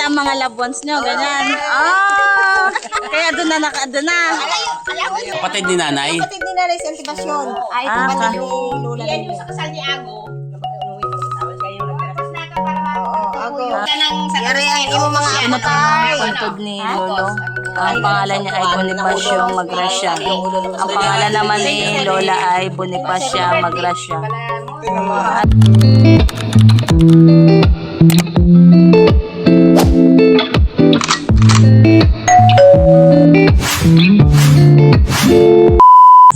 nakita ang mga loved ones nyo, ganyan. Kaya doon na doon na. Kapatid ni nanay. Kapatid ni Nanay sa Antibasyon. Ay, kapatid ni Lola. Yan yung sa kasal ni Ago. Ago. Yari ang imo mga amatay. Puntod ni Lolo. Ang pangalan niya ay Bonifacio Magrasya. Ang pangalan naman ni Lola ay Bonifacio Magrasya.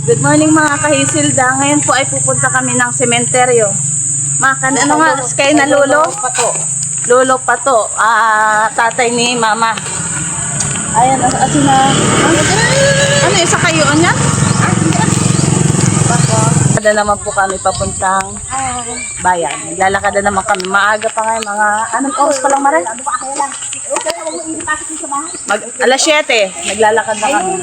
Good morning mga kahisilda. Ngayon po ay pupunta kami ng sementeryo. Ano nga, kayo na Lolo? Lolo Pato. Tatay ni Mama. Ayan, ano isa kayo niya? Ada naman po kami papuntang bayan. Naglalakad na naman kami. Maaga pa ngayon, mga anong oras pa lang Mare? Alas 7. Naglalakad na kami.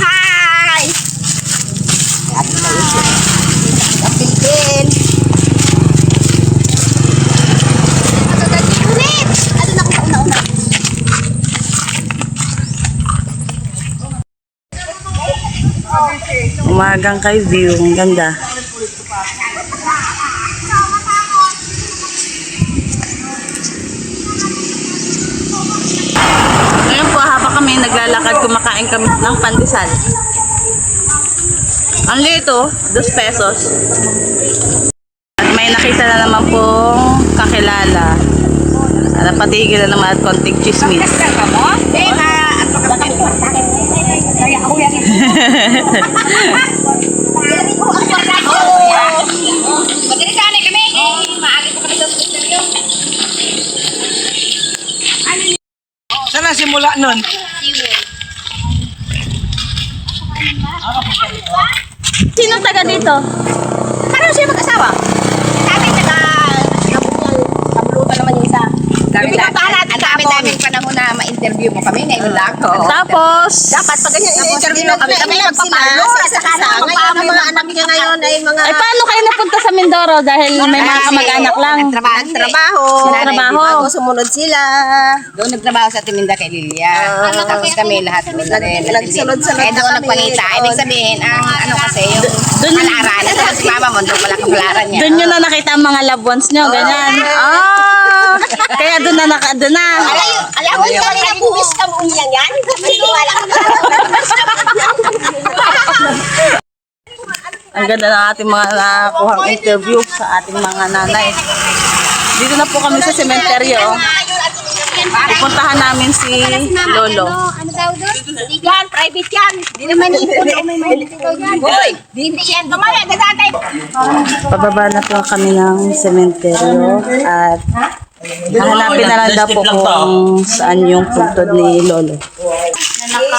Hi! Kapilin. Ulit! Ano na ko sa una-una? Umagang kay view. Ang ganda. Ngayon po habang kami naglalakad, kumakain kami ng pandesal. Ang lito, 2 pesos. At may nakita na naman pong kakilala. Napatigil na naman at konting chismis. Magkakasali kami. Maaari ko kami sa studio. Saan na simula nun? Sino taga dito? Ano siya mag-asawa? Kami nabulutan naman yung isa. Ang daming panahon na ma-interview mo kami ngayon lang. Tapos, Dapat pag ganyan i-interview mo kami magpapalo sa isa-isa. Ngayon ang mga anak niya ngayon ay mga ay paano kayo napunta sa Mindoro dahil may mga kamag-anak lang? nagtrabaho. Nagtrabaho. Bago sumunod sila. Doon nagtrabaho sa Timinda kay Lilia. Tapos kami lahat doon na rin. Nagsunod-sunod Eh doon kami. nagpangita. Ibig sabihin, ang ano kasi, yung palaran. Tapos si mama mo, doon pala kapalaran niya. Doon nyo na nakita ang mga loved ones nyo, ganyan. Kaya doon na doon na. Alam mo, kami na buwis ka mo yan yan. Wala ka Ang ganda ng ating mga nakuhang interview sa ating mga nanay. Dito na po kami sa sementeryo. Pupuntahan namin si Lolo. Ano daw doon? Yan, private yan. Hindi naman may Hoy, hindi yan. Tumaya, gadatay. Pababa na po kami ng sementeryo at hanapin na lang daw po kung saan yung puntod ni Lolo.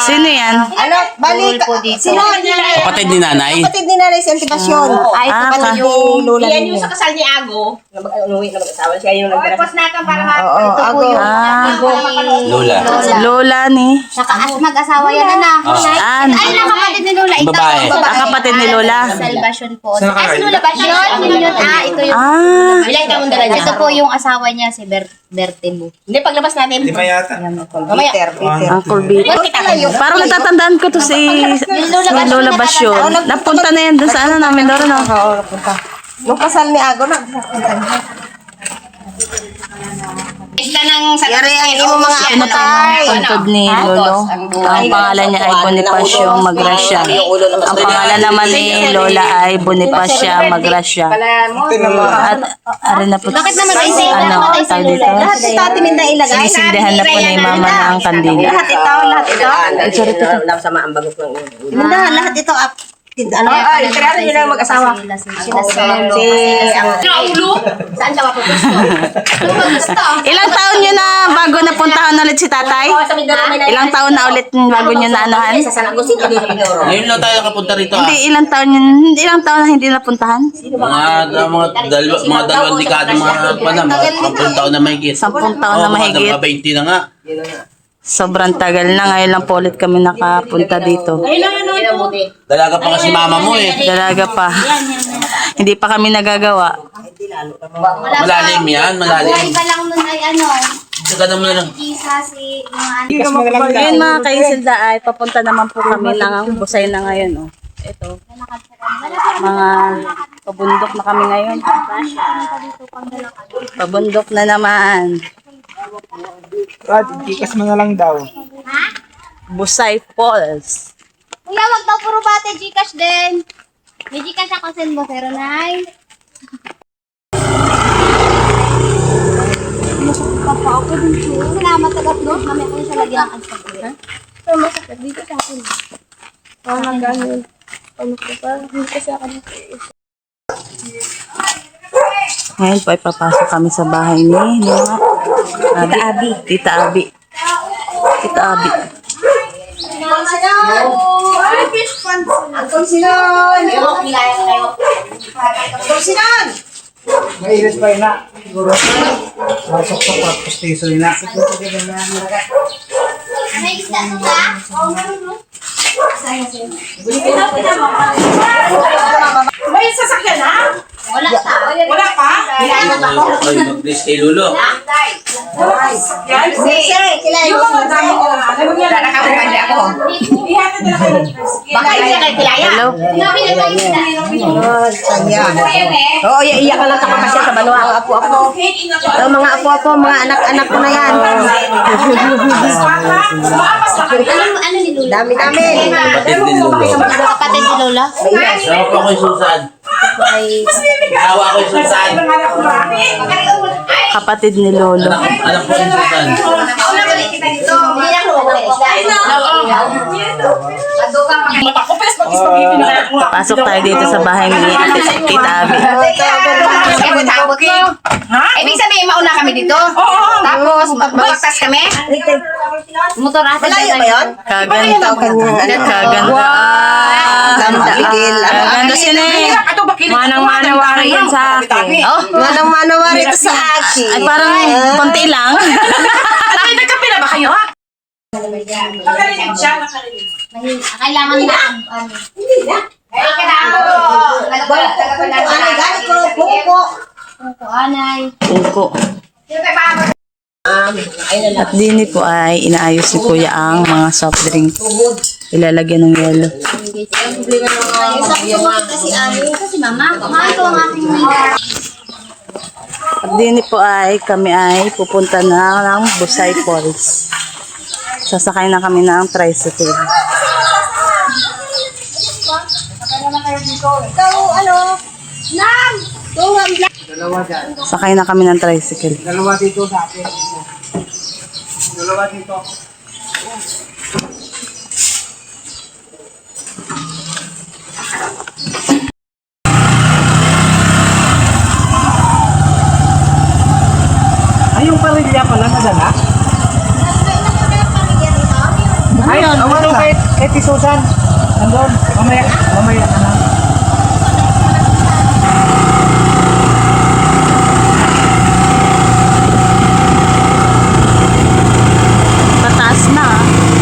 Sino yan? Ano, balik. Sino? Kapatid ni nanay. Kapatid ni Nanay sa Antibasyon. Ay, kapatid ni Lola. Yan yung sa kasal ni Ago. Unuwi na mag-asawa siya yung Tapos na kang para Oo, Ago. Lola. Lola ni Mag-asawa yan na. An. Ay, nakapatid ni Lola. Ito, Babae. Ang kapatid ni Lola. Salvation po. Ay, si Lola ba? Yun. Ito yung... Ilang taon dala niya? Ito po yung asawa niya, si Bertemu. Hindi, paglabas natin. Mamaya. Uncle Vito. Parang natatandaan ko to si Lola Basyon. Napunta na yan dun sa ano namin doon, no? Oo, napunta. Nung kasal ni Ago na. Isla ng sa Yari ang imo mga Ano pa yung puntod ni Lolo? Ang pangalan niya ay Bonifacio Magrasya. Ang pangalan naman ni Lola ay Bonifacio Magrasya. At arin na po ano, tawag dito? Lahat ito Timinda ilagay. Sinisindihan na po ni Mama ng kandila. Lahat ito. Timinda, lahat ito. Ano? Ay, kaya yun ang mag-asawa. Ulo? Saan siya mapupusto? Ilang taon nyo na bago napuntahan ulit si tatay? Ilang taon na ulit bago nyo na anuhan? Sa San Agustin, ito yung Mindoro. Ngayon lang tayo nakapunta rito. Hindi, ilang taon na hindi napuntahan? Mga dalawang dekada mga panam. 10 taon na mahigit. 10 taon na mahigit. Mga 20 na nga. Sobrang tagal na. Ngayon lang po ulit kami nakapunta dito. Dalaga pa nga si mama mo eh. Dalaga pa. Hindi pa kami nagagawa. Malalim yan, malalim. Buhay pa lang nun ay ano, Sagada mo na lang. Jesus, yung mga Ngayon mga kaisilda ay papunta naman po kami ng Busay na ngayon. Oh. Ito, mga pabundok na kami ngayon. Pabundok na naman. Brad, ikas mo na lang daw. Busay Falls. Kuya, wag daw puro bate, Gcash din. May Gcash ako send mo, 09. Papa, ako din siya. Salamat agad, no? Mamaya ko siya lagyan ng Instagram. Pero masakit dito sa akin. Oo, nag-ano. Ano ko pa? Hindi kasi ako Ngayon po ay papasok kami sa bahay ni Tita Abi. Tita Abi. Tita Abi. Uncle Sinon! Uncle Sinon! Mairis pa yun na. Siguro. Masok sa tapos tiso yun na. May isda to ba? Oo, meron mo. May sasakyan ha? Wala pa. Wala pa? Ay, mag-bless kay Lulo. Yan? Sir, kilala Yung mo mga dami ko na. Alam mo yan? Nakakapagpandi ako. Ihatid na kayo. Baka hindi kayo kilaya. Hello? Nabi na tayo isda. Kanya. Oo, iiyak ka lang sa kapasya sa banwa. Ang apo-apo. Mga apo-apo, mga anak-anak ko na yan. Ano ni Lola? Dami-dami. Kapatid ni Lulo. Kapatid ni Lola? Sawa ko kay Susan. Sawa ko kay Susan. Kapatid ni Lolo. Anak ko kay Susan. Hindi na ako Pasok tayo dito sa bahay ni Ate Tita Abi. Ha? Ibig sabihin, mauna kami dito. Tapos, babaktas kami. Motor ata. Malayo ba yun? Kaganda. Kaganda. Kaganda siya na eh. Manang-manawari yan sa akin. Oh, manang-manawari ito sa akin. Ay parang konti lang. Ay, nagkape na ba kayo ha? Nakarinig siya, nakarinig. Kailangan na ano. Ay, kailangan ko. Ano, gani ko, pupo. Anay. Puko. At dini po ay inaayos ni Kuya ang mga soft drink. Ilalagyan ng yelo. Kasi ano, kasi mama, mahal ko ang aking mga. At dini po ay kami ay pupunta na ng Busay Falls. Sasakay na kami ng tricycle. Ikaw, ano? Nang! Dalawa dyan. Sakay na kami ng tricycle. Dalawa dito sa akin. Dalawa dito. Ay, yung parilya pala nadala? Ay, ano kay Susan? Nandun. Mamaya ka na. Pataas na.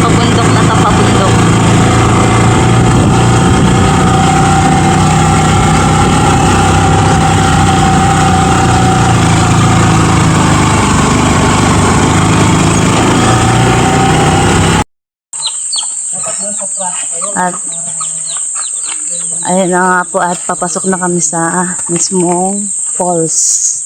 Pabundok na to, pabundok. At ayun na nga po at papasok na kami sa mismong falls.